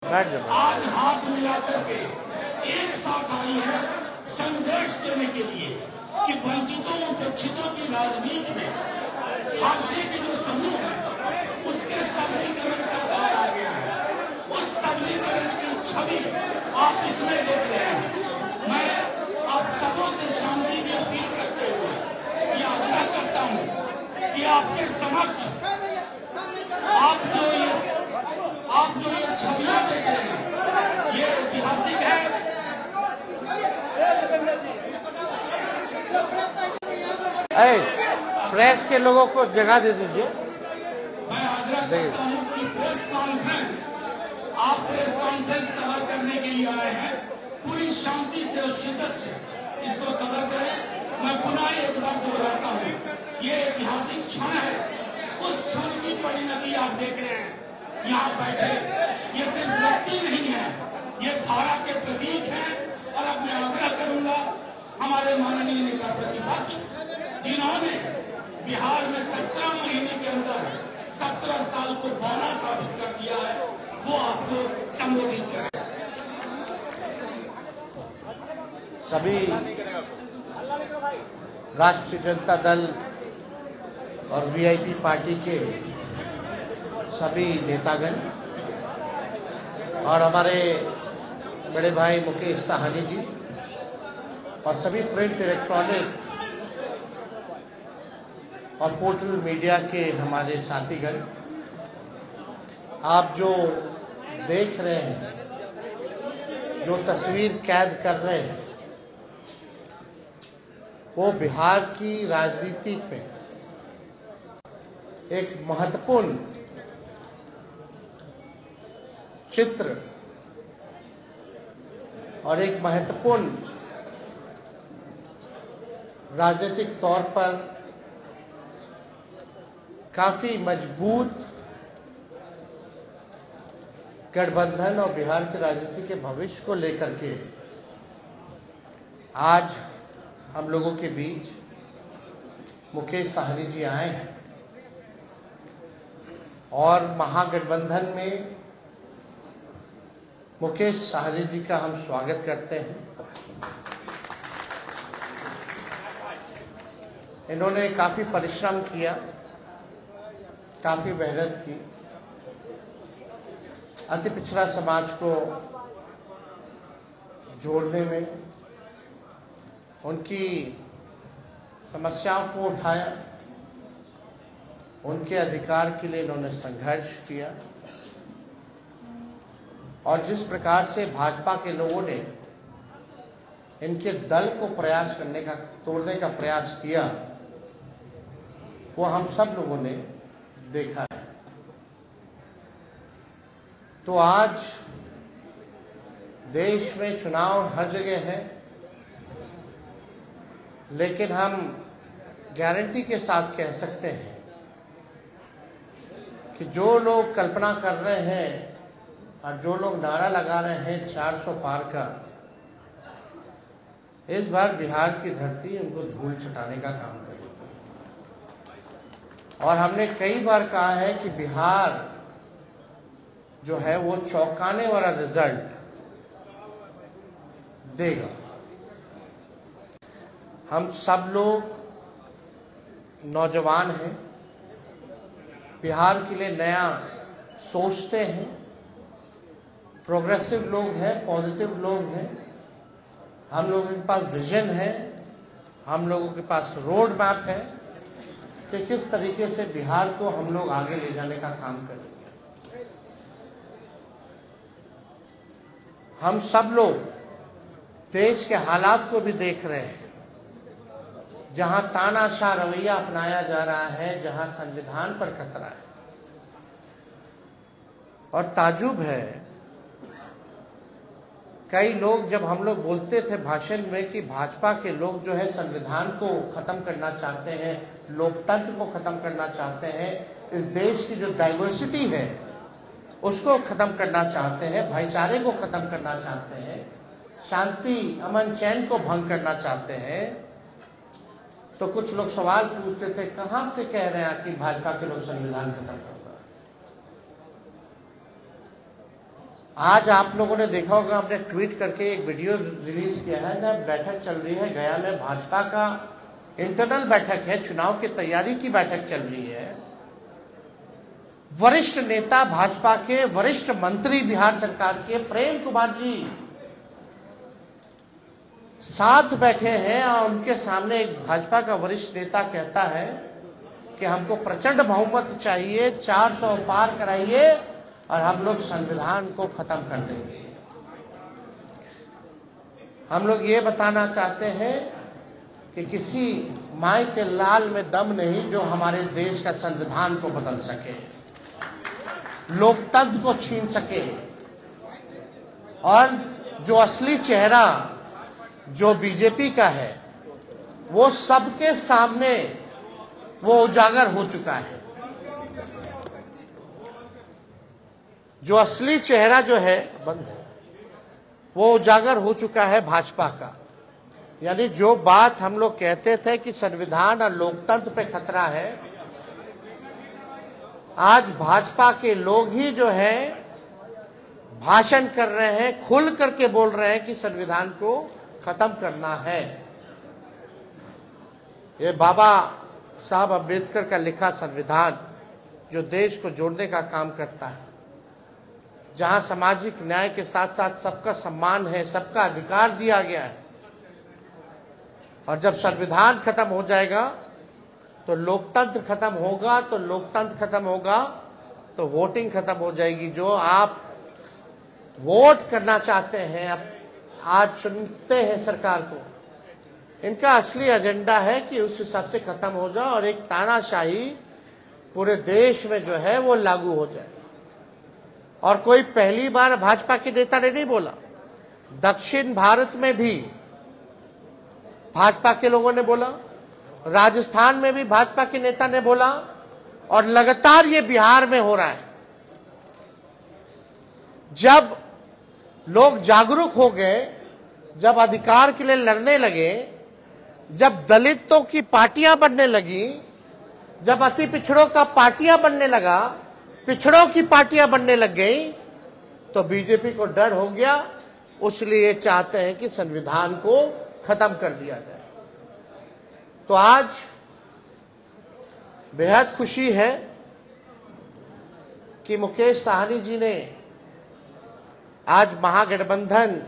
आज हाथ मिला करके एक साथ आई है संदेश देने के लिए कि वंचितों उपेक्षितों की राजनीति में हाशिए के जो समूह है उसके सबलीकरण का दौर आ गया है। उस सबलीकरण की छवि आप इसमें देख रहे हैं। मैं आप सबों से शांति की अपील करते हुए यह आग्रह करता हूं कि आपके समक्ष आप जो ये छवियां देख रहे हैं ये ऐतिहासिक है। प्रेस के लोगों को जगह दे दीजिए। मैं आग्रह करता हूं कि प्रेस कॉन्फ्रेंस आप प्रेस कॉन्फ्रेंस कवर करने के लिए आए हैं, पूरी शांति से और शिद्दत से इसको कवर करें। मैं पुनः एक बार दोहराता हूं, ये ऐतिहासिक क्षण है। उस क्षण की परिणति आप देख रहे हैं यहाँ बैठे। ये सिर्फ व्यक्ति नहीं है, ये धारा के प्रतीक हैं। और अब मैं आग्रह करूंगा हमारे माननीय नेता प्रतिपक्ष जिन्होंने बिहार में 17 महीने के अंदर 17 साल को बौना साबित कर दिया है, वो आपको संबोधित करें। सभी राष्ट्रीय जनता दल और वीआईपी पार्टी के सभी नेतागण और हमारे बड़े भाई मुकेश साहनी जी और सभी प्रिंट, इलेक्ट्रॉनिक और पोर्टल मीडिया के हमारे साथीगण, आप जो देख रहे हैं, जो तस्वीर कैद कर रहे हैं, वो बिहार की राजनीति पे एक महत्वपूर्ण चित्र और एक महत्वपूर्ण राजनीतिक तौर पर काफी मजबूत गठबंधन और बिहार की राजनीति के भविष्य को लेकर के आज हम लोगों के बीच मुकेश साहनी जी आए हैं और महागठबंधन में मुकेश साहनी जी का हम स्वागत करते हैं। इन्होंने काफी परिश्रम किया, काफी मेहनत की, अति पिछड़ा समाज को जोड़ने में, उनकी समस्याओं को उठाया, उनके अधिकार के लिए इन्होंने संघर्ष किया। और जिस प्रकार से भाजपा के लोगों ने इनके दल को प्रयास करने का, तोड़ने का प्रयास किया, वो हम सब लोगों ने देखा है। तो आज देश में चुनाव हर जगह है, लेकिन हम गारंटी के साथ कह सकते हैं कि जो लोग कल्पना कर रहे हैं और जो लोग नारा लगा रहे हैं 400 पार का, इस बार बिहार की धरती उनको धूल छटाने का काम करेगी। और हमने कई बार कहा है कि बिहार जो है वो चौंकाने वाला रिजल्ट देगा। हम सब लोग नौजवान हैं, बिहार के लिए नया सोचते हैं, प्रोग्रेसिव लोग हैं, पॉजिटिव लोग हैं। हम लोगों के पास विजन है, हम लोगों के पास रोड मैप है कि किस तरीके से बिहार को हम लोग आगे ले जाने का काम करेंगे। हम सब लोग देश के हालात को भी देख रहे हैं, जहां तानाशाह रवैया अपनाया जा रहा है, जहां संविधान पर खतरा है। और ताजुब है, कई लोग, जब हम लोग बोलते थे भाषण में कि भाजपा के लोग जो है संविधान को खत्म करना चाहते हैं, लोकतंत्र को खत्म करना चाहते हैं, इस देश की जो डाइवर्सिटी है उसको खत्म करना चाहते हैं, भाईचारे को खत्म करना चाहते हैं, शांति, अमन, चैन को भंग करना चाहते हैं, तो कुछ लोग सवाल पूछते थे, कहां से कह रहे हैं कि भाजपा के लोग संविधान खत्म कर रहे हैं। आज आप लोगों ने देखा होगा, हमने ट्वीट करके एक वीडियो रिलीज किया है। जब बैठक चल रही है गया में, भाजपा का इंटरनल बैठक है, चुनाव की तैयारी की बैठक चल रही है। वरिष्ठ नेता भाजपा के, वरिष्ठ मंत्री बिहार सरकार के प्रेम कुमार जी साथ बैठे हैं और उनके सामने एक भाजपा का वरिष्ठ नेता कहता है कि हमको प्रचंड बहुमत चाहिए, 400 पार कराइए और हम लोग संविधान को खत्म कर देंगे। हम लोग ये बताना चाहते हैं कि किसी माई के लाल में दम नहीं जो हमारे देश का संविधान को बदल सके, लोकतंत्र को छीन सके, और जो असली चेहरा जो बीजेपी का है वो सबके सामने वो उजागर हो चुका है। जो असली चेहरा जो है बंद है, वो उजागर हो चुका है भाजपा का। यानी जो बात हम लोग कहते थे कि संविधान और लोकतंत्र पे खतरा है, आज भाजपा के लोग ही जो है भाषण कर रहे हैं, खुल करके बोल रहे हैं कि संविधान को खत्म करना है। ये बाबा साहब अम्बेडकर का लिखा संविधान जो देश को जोड़ने का काम करता है, जहां सामाजिक न्याय के साथ साथ सबका सम्मान है, सबका अधिकार दिया गया है। और जब संविधान खत्म हो जाएगा तो लोकतंत्र खत्म होगा, तो लोकतंत्र खत्म होगा तो वोटिंग खत्म हो जाएगी। जो आप वोट करना चाहते हैं, अब आज चुनते हैं सरकार को, इनका असली एजेंडा है कि उस हिसाब से खत्म हो जाए और एक तानाशाही पूरे देश में जो है वो लागू हो जाए। और कोई पहली बार भाजपा के नेता ने नहीं बोला, दक्षिण भारत में भी भाजपा के लोगों ने बोला, राजस्थान में भी भाजपा के नेता ने बोला, और लगातार ये बिहार में हो रहा है। जब लोग जागरूक हो गए, जब अधिकार के लिए लड़ने लगे, जब दलितों की पार्टियां बनने लगी, जब अति पिछड़ों का पार्टियां बनने लगा, पिछड़ों की पार्टियां बनने लग गई, तो बीजेपी को डर हो गया। इसलिए चाहते हैं कि संविधान को खत्म कर दिया जाए। तो आज बेहद खुशी है कि मुकेश साहनी जी ने आज महागठबंधन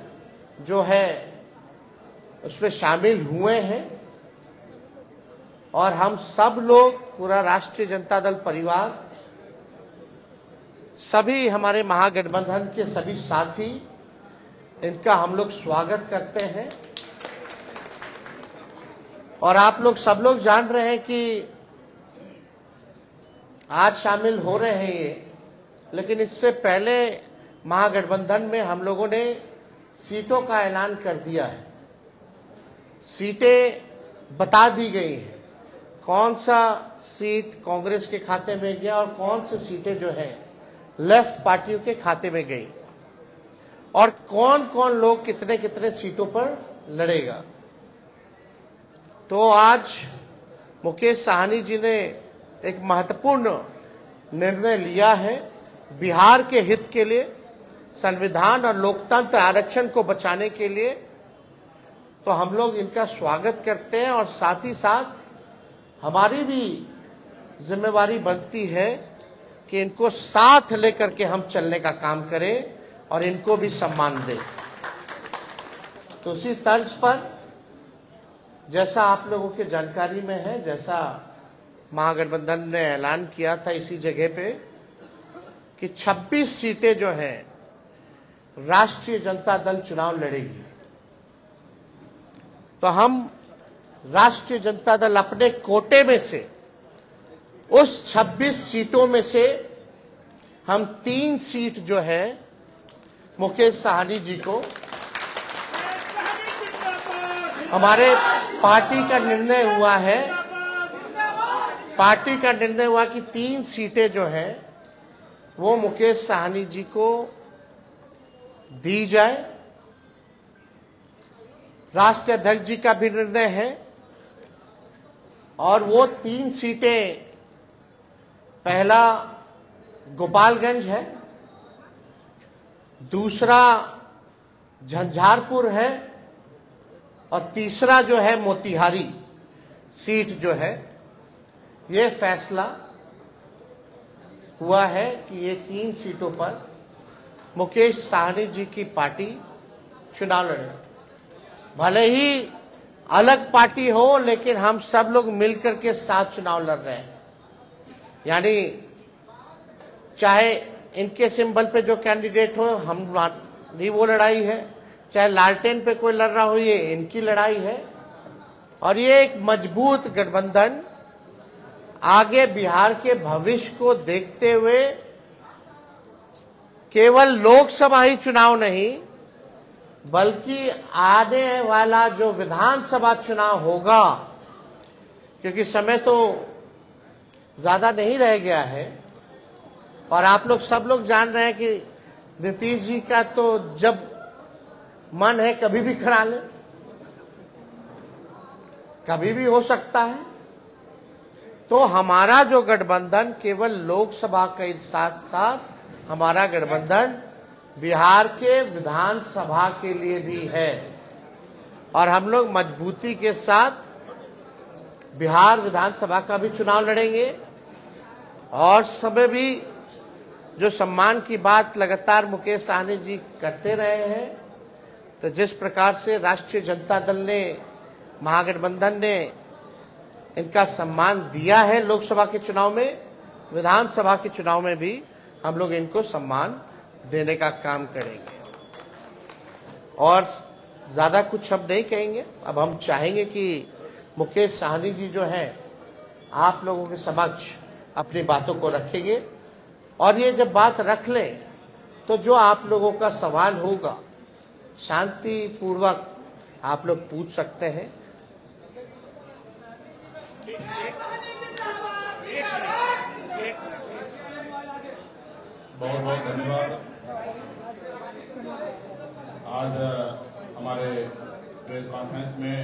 जो है उसमें शामिल हुए हैं, और हम सब लोग, पूरा राष्ट्रीय जनता दल परिवार, सभी हमारे महागठबंधन के सभी साथी, इनका हम लोग स्वागत करते हैं। और आप लोग सब लोग जान रहे हैं कि आज शामिल हो रहे हैं ये, लेकिन इससे पहले महागठबंधन में हम लोगों ने सीटों का ऐलान कर दिया है। सीटें बता दी गई हैं, कौन सा सीट कांग्रेस के खाते में गया और कौन सी सीटें जो है लेफ्ट पार्टियों के खाते में गई, और कौन कौन लोग कितने कितने सीटों पर लड़ेगा। तो आज मुकेश साहनी जी ने एक महत्वपूर्ण निर्णय लिया है बिहार के हित के लिए, संविधान और लोकतंत्र आरक्षण को बचाने के लिए। तो हम लोग इनका स्वागत करते हैं, और साथ ही साथ हमारी भी जिम्मेवारी बनती है कि इनको साथ लेकर के हम चलने का काम करें और इनको भी सम्मान दें। तो उसी तर्ज पर, जैसा आप लोगों के जानकारी में है, जैसा महागठबंधन ने ऐलान किया था इसी जगह पे कि 26 सीटें जो हैं राष्ट्रीय जनता दल चुनाव लड़ेगी। तो हम राष्ट्रीय जनता दल अपने कोटे में से उस 26 सीटों में से हम 3 सीट जो है मुकेश साहनी जी को, हमारे पार्टी का निर्णय हुआ कि 3 सीटें जो है वो मुकेश साहनी जी को दी जाए। राष्ट्रीय अध्यक्ष जी का भी निर्णय है, और वो 3 सीटें, पहला गोपालगंज है, दूसरा झंझारपुर है और तीसरा जो है मोतिहारी सीट जो है, ये फैसला हुआ है कि ये 3 सीटों पर मुकेश साहनी जी की पार्टी चुनाव लड़े। भले ही अलग पार्टी हो, लेकिन हम सब लोग मिलकर के साथ चुनाव लड़ रहे हैं। यानी चाहे इनके सिंबल पे जो कैंडिडेट हो, हमारी वो लड़ाई है, चाहे लालटेन पे कोई लड़ रहा हो, ये इनकी लड़ाई है। और ये एक मजबूत गठबंधन आगे बिहार के भविष्य को देखते हुए केवल लोकसभा ही चुनाव नहीं, बल्कि आने वाला जो विधानसभा चुनाव होगा, क्योंकि समय तो ज्यादा नहीं रह गया है और आप लोग सब लोग जान रहे हैं कि नीतीश जी का तो जब मन है कभी भी करा ले, कभी भी हो सकता है। तो हमारा जो गठबंधन केवल लोकसभा के साथ साथ हमारा गठबंधन बिहार के विधानसभा के लिए भी है और हम लोग मजबूती के साथ बिहार विधानसभा का भी चुनाव लड़ेंगे। और समय भी जो सम्मान की बात लगातार मुकेश साहनी जी करते रहे हैं, तो जिस प्रकार से राष्ट्रीय जनता दल ने, महागठबंधन ने इनका सम्मान दिया है लोकसभा के चुनाव में, विधानसभा के चुनाव में भी हम लोग इनको सम्मान देने का काम करेंगे। और ज्यादा कुछ हम नहीं कहेंगे। अब हम चाहेंगे कि मुकेश साहनी जी जो हैं आप लोगों के समक्ष अपनी बातों को रखेंगे और ये जब बात रख लें तो जो आप लोगों का सवाल होगा शांति पूर्वक आप लोग पूछ सकते हैं। बहुत बहुत धन्यवाद। आज हमारे प्रेस कॉन्फ्रेंस में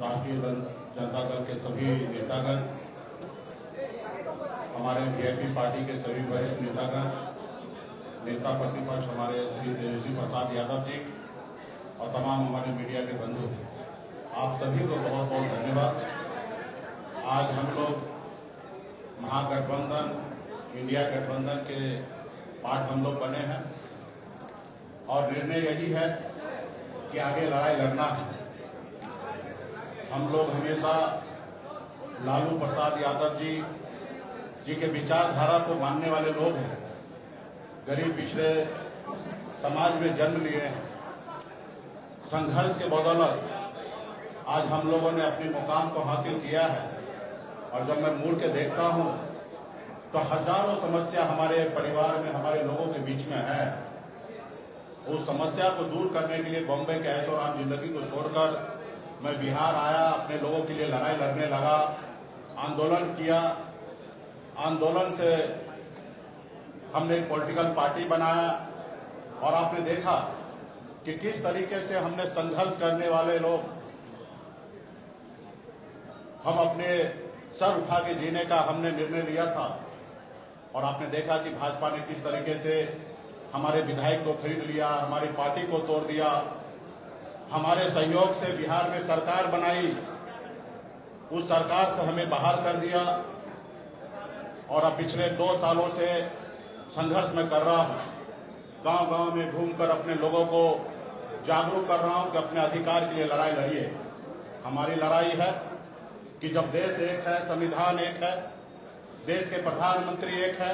राष्ट्रीय जनता दल के सभी नेतागण, हमारे वीआईपी पार्टी के सभी वरिष्ठ नेतागण, नेता प्रतिपक्ष हमारे श्री तेजस्वी प्रसाद यादव जी और तमाम हमारे मीडिया के बंधु, आप सभी को बहुत बहुत धन्यवाद। आज हम लोग महागठबंधन, इंडिया गठबंधन के पार्ट हम लोग बने हैं और निर्णय यही है कि आगे लड़ाई लड़ना है। हम लोग हमेशा लालू प्रसाद यादव जी के विचारधारा को मानने वाले लोग हैं। गरीब पिछड़े समाज में जन्म लिए हैं। संघर्ष के बदौलत आज हम लोगों ने अपने मुकाम को हासिल किया है और जब मैं मुड़ के देखता हूं तो हजारों समस्या हमारे परिवार में, हमारे लोगों के बीच में है। उस समस्या को दूर करने के लिए बॉम्बे के ऐशो आराम जिंदगी को छोड़कर मैं बिहार आया, अपने लोगों के लिए लड़ाई लड़ने लगा, आंदोलन किया। आंदोलन से हमने एक पॉलिटिकल पार्टी बनाया और आपने देखा कि किस तरीके से हमने संघर्ष करने वाले लोग, हम अपने सर उठा के जीने का हमने निर्णय लिया था। और आपने देखा कि भाजपा ने किस तरीके से हमारे विधायक को खरीद लिया, हमारी पार्टी को तोड़ दिया, हमारे सहयोग से बिहार में सरकार बनाई, उस सरकार से हमें बाहर कर दिया। और अब पिछले 2 सालों से संघर्ष में कर रहा हूं, गांव-गांव में घूमकर अपने लोगों को जागरूक कर रहा हूं कि अपने अधिकार के लिए लड़ाई लड़िए। हमारी लड़ाई है कि जब देश एक है, संविधान एक है, देश के प्रधानमंत्री एक है,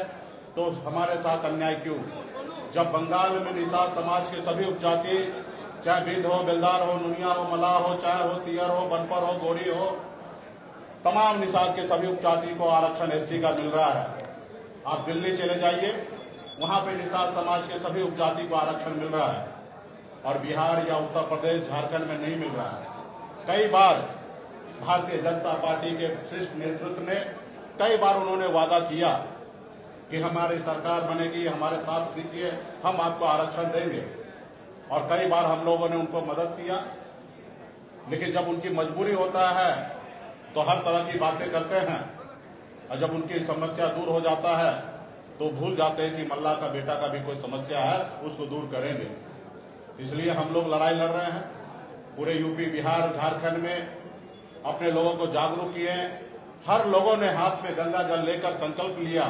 तो हमारे साथ अन्याय क्यों? जब बंगाल में निषाद समाज के सभी उपजाति, चाहे बिंद हो, बेलदार हो, नुनिया हो, मलाह हो, चाहे हो तियर हो, बनपर हो, गोरी हो, तमाम निषाद के सभी उपजाति को आरक्षण एससी का मिल रहा है। आप दिल्ली चले जाइए, वहां पे निषाद समाज के सभी उपजाति को आरक्षण मिल रहा है और बिहार या उत्तर प्रदेश, झारखंड में नहीं मिल रहा है। कई बार भारतीय जनता पार्टी के शीर्ष नेतृत्व ने कई बार उन्होंने वादा किया कि हमारी सरकार बनेगी, हमारे साथ दीजिए, हम आपको आरक्षण देंगे। और कई बार हम लोगों ने उनको मदद किया, लेकिन जब उनकी मजबूरी होता है तो हर तरह की बातें करते हैं और जब उनकी समस्या दूर हो जाता है तो भूल जाते हैं कि मल्ला का बेटा का भी कोई समस्या है, उसको दूर करेंगे। इसलिए हम लोग लड़ाई लड़ रहे हैं। पूरे यूपी, बिहार, झारखंड में अपने लोगों को जागरूक किए। हर लोगों ने हाथ में गंगा जल लेकर संकल्प लिया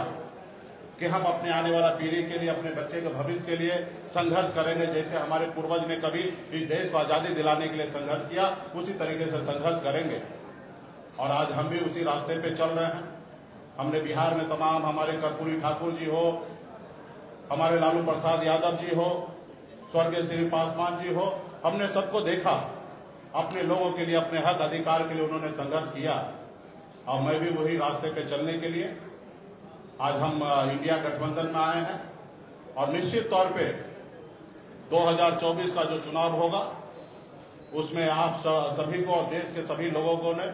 कि हम अपने आने वाला पीढ़ी के लिए, अपने बच्चे के भविष्य के लिए संघर्ष करेंगे। जैसे हमारे पूर्वज ने कभी इस देश को आजादी दिलाने के लिए संघर्ष किया, उसी तरीके से संघर्ष करेंगे। और आज हम भी उसी रास्ते पे चल रहे हैं। हमने बिहार में तमाम, हमारे कर्पूरी ठाकुर जी हो, हमारे लालू प्रसाद यादव जी हो, स्वर्गीय श्री पासवान जी हो, हमने सबको देखा। अपने लोगों के लिए, अपने हक अधिकार के लिए उन्होंने संघर्ष किया। और मैं भी वही रास्ते पे चलने के लिए आज हम इंडिया गठबंधन में आए हैं। और निश्चित तौर पे 2024 का जो चुनाव होगा उसमें आप सभी को, देश के सभी लोगों को ने,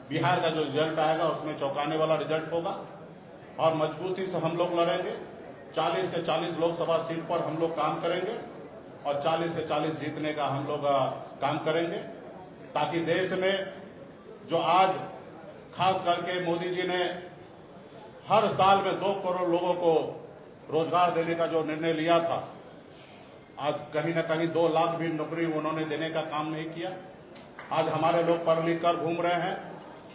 बिहार का जो रिजल्ट आएगा उसमें चौंकाने वाला रिजल्ट होगा। और मजबूती से हम लोग लड़ेंगे। 40 से 40 लोकसभा सीट पर हम लोग काम करेंगे और 40 से 40 जीतने का हम लोग काम करेंगे, ताकि देश में जो आज खास करके मोदी जी ने हर साल में 2 करोड़ लोगों को रोजगार देने का जो निर्णय लिया था, आज कहीं ना कहीं 2 लाख भी नौकरी उन्होंने देने का काम नहीं किया। आज हमारे लोग पढ़ लिख कर घूम रहे हैं,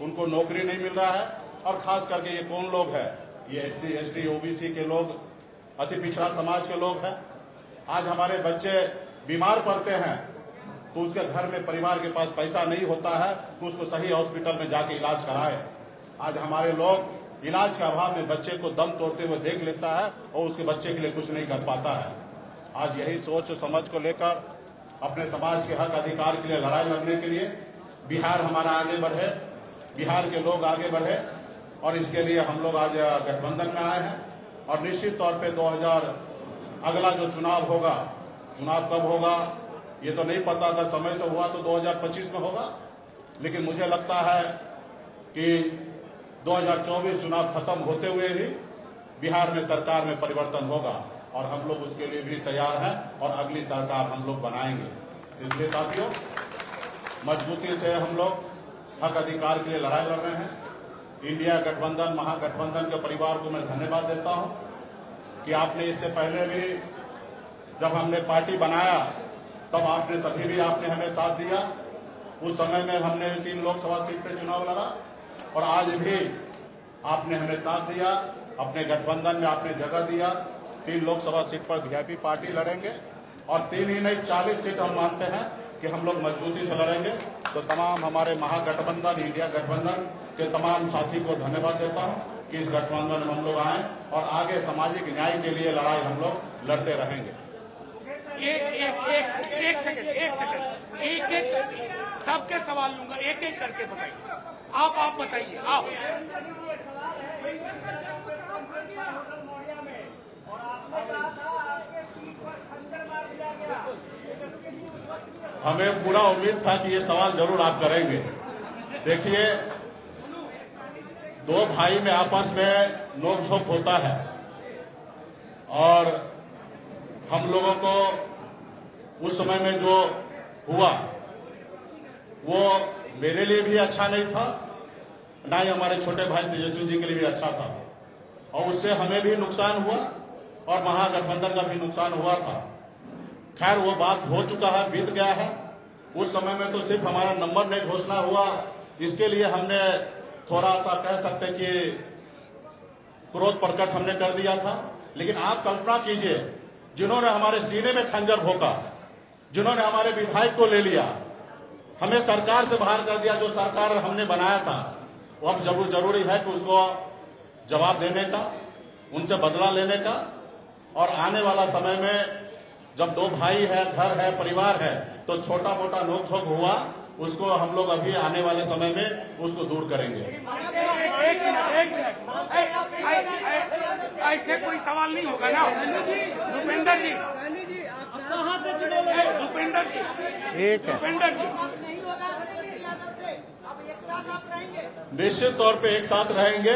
उनको नौकरी नहीं मिल रहा है। और खास करके ये कौन लोग हैं? ये SC, ST, OBC के लोग, अति पिछड़ा समाज के लोग हैं। आज हमारे बच्चे बीमार पड़ते हैं तो उसके घर में, परिवार के पास पैसा नहीं होता है तो उसको सही हॉस्पिटल में जाके इलाज कराए। आज हमारे लोग इलाज के अभाव में बच्चे को दम तोड़ते हुए देख लेता है और उसके बच्चे के लिए कुछ नहीं कर पाता है। आज यही सोच समझ को लेकर अपने समाज के हक अधिकार के लिए लड़ाई लड़ने के लिए बिहार हमारा आगे बढ़े, बिहार के लोग आगे बढ़े। और इसके लिए हम लोग आज गठबंधन में आए हैं। और निश्चित तौर पे 2000 अगला जो चुनाव होगा, चुनाव कब होगा ये तो नहीं पता। अगर समय से हुआ तो 2025 में होगा, लेकिन मुझे लगता है कि 2024 चुनाव खत्म होते हुए ही बिहार में सरकार में परिवर्तन होगा। और हम लोग उसके लिए भी तैयार हैं और अगली सरकार हम लोग बनाएंगे। इसलिए साथियों, मजबूती से हम लोग हक अधिकार के लिए लड़ाई लड़ रहे हैं। इंडिया गठबंधन, महागठबंधन के परिवार को मैं धन्यवाद देता हूं कि आपने इससे पहले भी जब हमने पार्टी बनाया तभी भी आपने हमें साथ दिया। उस समय में हमने 3 लोकसभा सीट पे चुनाव लड़ा और आज भी आपने हमें साथ दिया। अपने गठबंधन में आपने जगह दिया। 3 लोकसभा सीट पर वीआईपी पार्टी लड़ेंगे और 3 ही नहीं 40 सीट हम मानते हैं कि हम लोग मजबूती से लड़ेंगे। तो तमाम हमारे महागठबंधन, इंडिया गठबंधन के तमाम साथी को धन्यवाद देता हूं कि इस गठबंधन में हम लोग आए और आगे सामाजिक न्याय के लिए लड़ाई हम लोग लड़ते रहेंगे। एक सेकंड, एक सबके सवाल लूंगा, एक एक करके बताइए। आप बताइए। आप हमें पूरा उम्मीद था कि ये सवाल जरूर आप करेंगे। देखिए, 2 भाई में आपस में नोक-झोंक होता है और हम लोगों को उस समय में जो हुआ वो मेरे लिए भी अच्छा नहीं था, ना ही हमारे छोटे भाई तेजस्वी जी के लिए भी अच्छा था। और उससे हमें भी नुकसान हुआ और महागठबंधन का भी नुकसान हुआ था। खैर, वो बात हो चुका है, बीत गया है। उस समय में तो सिर्फ हमारा नंबर नहीं घोषणा हुआ, इसके लिए हमने थोड़ा सा कह सकते कि क्रोध प्रकट हमने कर दिया था। लेकिन आप कल्पना कीजिए, जिन्होंने हमारे सीने में खंजर भोंका, जिन्होंने हमारे विधायक को ले लिया, हमें सरकार से बाहर कर दिया, जो सरकार हमने बनाया था, वो अब जरूरी है कि उसको जवाब देने का, उनसे बदला लेने का। और आने वाला समय में जब 2 भाई है, घर है, परिवार है, तो छोटा मोटा नोक-झोंक हुआ, उसको हम लोग अभी आने वाले समय में उसको दूर करेंगे। एक ऐसे कोई सवाल नहीं होगा ना भूपेंद्र जी? भूपेंद्र जी, भूपेंद्र जी, निश्चित तौर पे एक साथ रहेंगे।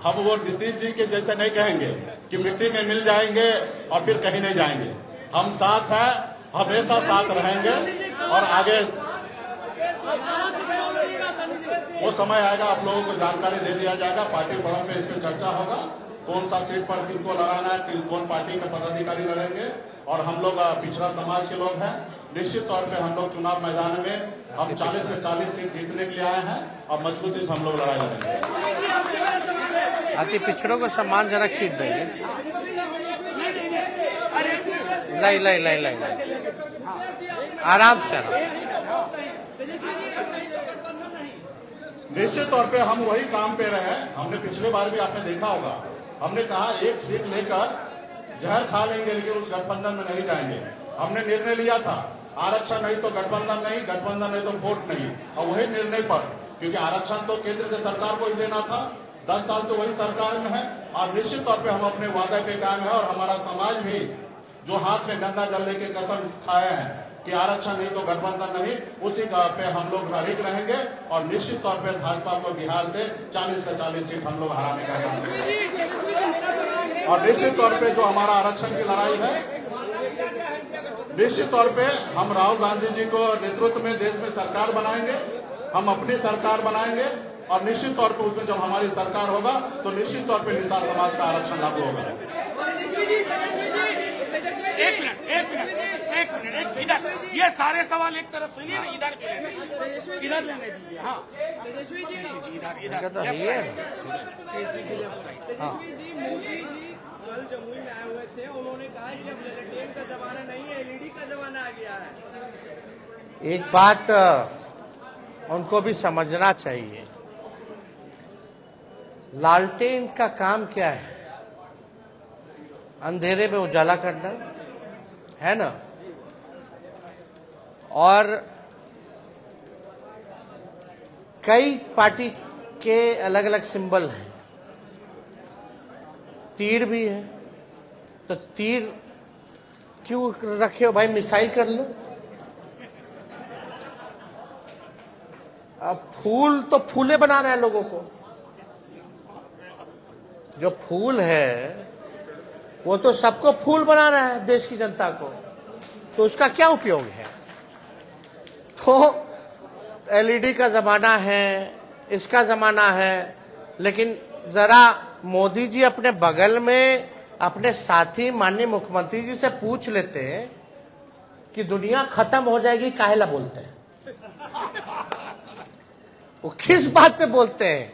हम वो नीतीश जी के जैसे नहीं कहेंगे कि मिट्टी में मिल जाएंगे और फिर कहीं नहीं जाएंगे। हम साथ हैं, हमेशा साथ रहेंगे और आगे वो समय आएगा, आप लोगों को जानकारी दे दिया जाएगा। पार्टी फोरम पे इस पर चर्चा होगा कौन सा सीट पर किनको लड़ाना है, कौन पार्टी के पदाधिकारी लड़ेंगे। और हम लोग पिछड़ा समाज के लोग हैं, निश्चित तौर पे हम लोग चुनाव मैदान में हम 40 से 40 सीट जीतने के लिए आए हैं और मजबूती से हम लोग लड़ाई लड़ेंगे। अति पिछड़ों को सम्मानजनक सीट देंगे। लाई आराम से। निश्चित तौर पे हम वही काम पे रहे हैं। हमने पिछले बार भी आपने देखा होगा, हमने कहा एक सीट लेकर जहर खा लेंगे लेकिन उस गठबंधन में नहीं जाएंगे। हमने निर्णय लिया था आरक्षण नहीं तो गठबंधन नहीं, गठबंधन नहीं तो वोट नहीं। और वही निर्णय पर, क्योंकि आरक्षण तो केंद्र की सरकार को ही देना था, 10 साल से वही सरकार में है और निश्चित तौर पे हम अपने वादे पे कायम है। और हमारा समाज भी जो हाथ में गंगा जल लेके कसम खाए हैं कि आरक्षण नहीं तो गठबंधन नहीं, उसी पे हम लोग अड़िग रहेंगे और निश्चित तौर पे भाजपा को बिहार से 40 से 40 सीट हम लोग हराने का काम करेंगे। और निश्चित तौर पे जो हमारा आरक्षण की लड़ाई है, निश्चित तौर पे हम राहुल गांधी जी को नेतृत्व में देश में सरकार बनाएंगे, हम अपनी सरकार बनाएंगे और निश्चित तौर पे उसमें जब हमारी सरकार होगा तो निश्चित तौर पे निषाद समाज का आरक्षण लागू होगा। एक मिनट इधर, ये सारे सवाल एक तरफ सुनिए ना, इधर लेने दीजिए। हाँ तेजस्वी जी, इधर तेजस्वी जी, मोदी जी कल जमुई में आए हुए थे, उन्होंने कहा कि अब लेलेटेन का जमाना नहीं है, एलईडी का जमाना आ गया है। एक बात उनको भी समझना चाहिए, लालटेन का काम क्या है? अंधेरे में उजाला करना है ना। और कई पार्टी के अलग अलग सिंबल हैं, तीर भी है, तो तीर क्यों रखे हो भाई, मिसाइल कर लो। अब फूल तो फूले बना रहे हैं लोगों को, जो फूल है वो तो सबको फूल बना रहा है देश की जनता को, तो उसका क्या उपयोग है? तो एलईडी का जमाना है, इसका जमाना है, लेकिन जरा मोदी जी अपने बगल में अपने साथी माननीय मुख्यमंत्री जी से पूछ लेते कि दुनिया खत्म हो जाएगी, काहेला बोलते हैं? वो किस बात पे बोलते हैं?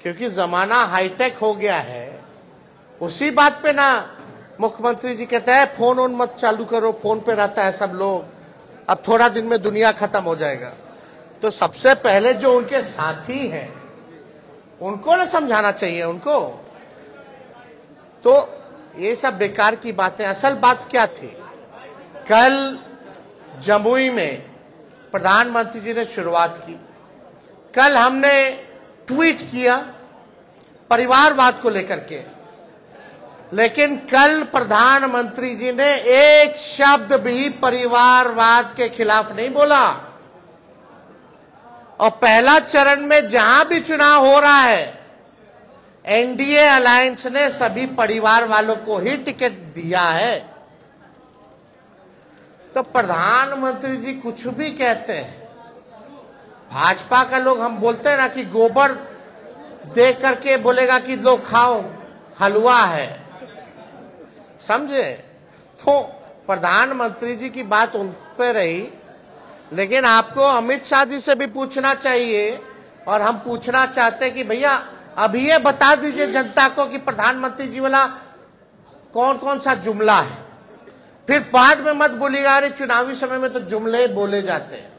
क्योंकि जमाना हाईटेक हो गया है, उसी बात पे ना मुख्यमंत्री जी कहते हैं फोन ऑन मत चालू करो, फोन पे रहता है सब लोग, अब थोड़ा दिन में दुनिया खत्म हो जाएगा। तो सबसे पहले जो उनके साथी हैं उनको ना समझाना चाहिए उनको। तो ये सब बेकार की बातें। असल बात क्या थी? कल जमुई में प्रधानमंत्री जी ने शुरुआत की, कल हमने ट्वीट किया परिवारवाद को लेकर के, लेकिन कल प्रधानमंत्री जी ने एक शब्द भी परिवारवाद के खिलाफ नहीं बोला। और पहला चरण में जहां भी चुनाव हो रहा है, एनडीए अलायंस ने सभी परिवार वालों को ही टिकट दिया है। तो प्रधानमंत्री जी कुछ भी कहते हैं, भाजपा का लोग हम बोलते हैं ना कि गोबर देख करके बोलेगा कि लो खाओ हलवा है, समझे? तो प्रधानमंत्री जी की बात उन पे रही, लेकिन आपको अमित शाह जी से भी पूछना चाहिए। और हम पूछना चाहते हैं कि भैया अभी ये बता दीजिए जनता को कि प्रधानमंत्री जी वाला कौन कौन सा जुमला है, फिर बाद में मत बोलिएगा अरे चुनावी समय में तो जुमले बोले जाते हैं।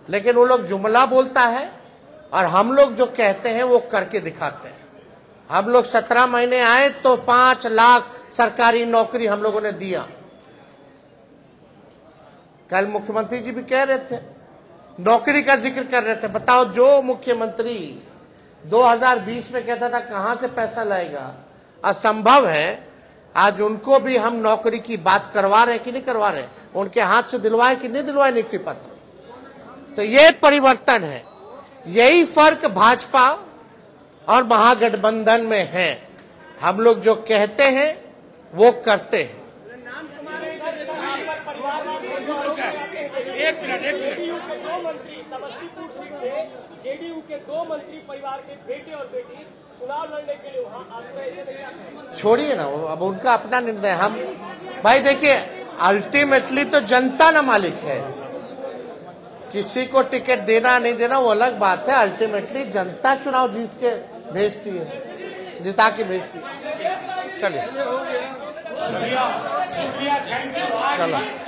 लेकिन वो लोग जुमला बोलता है और हम लोग जो कहते हैं वो करके दिखाते हैं। हम लोग 17 महीने आए तो 5 लाख सरकारी नौकरी हम लोगों ने दिया। कल मुख्यमंत्री जी भी कह रहे थे, नौकरी का जिक्र कर रहे थे। बताओ, जो मुख्यमंत्री 2020 में कहता था कहां से पैसा लाएगा, असंभव है। आज उनको भी हम नौकरी की बात करवा रहे हैं कि नहीं करवा रहे, उनके हाथ से दिलवाए कि नहीं दिलवाए नियुक्ति पत्र। तो ये परिवर्तन है, यही फर्क भाजपा और महागठबंधन में है। हम लोग जो कहते हैं वो करते हैं। एक मिनट दो मंत्री समस्तीपुर सीट से जेडीयू के 2 मंत्री परिवार के बेटे और बेटी चुनाव लड़ने के लिए वहाँ आपको ऐसे नहीं। छोड़िए ना, वो अब उनका अपना निर्णय। हम भाई देखिए, अल्टीमेटली तो जनता ना मालिक है, किसी को टिकट देना नहीं देना वो अलग बात है। अल्टीमेटली जनता चुनाव जीत के भेजती है, जिता के भेजती है। चलिए शुक्रिया, थैंक यू। चलो।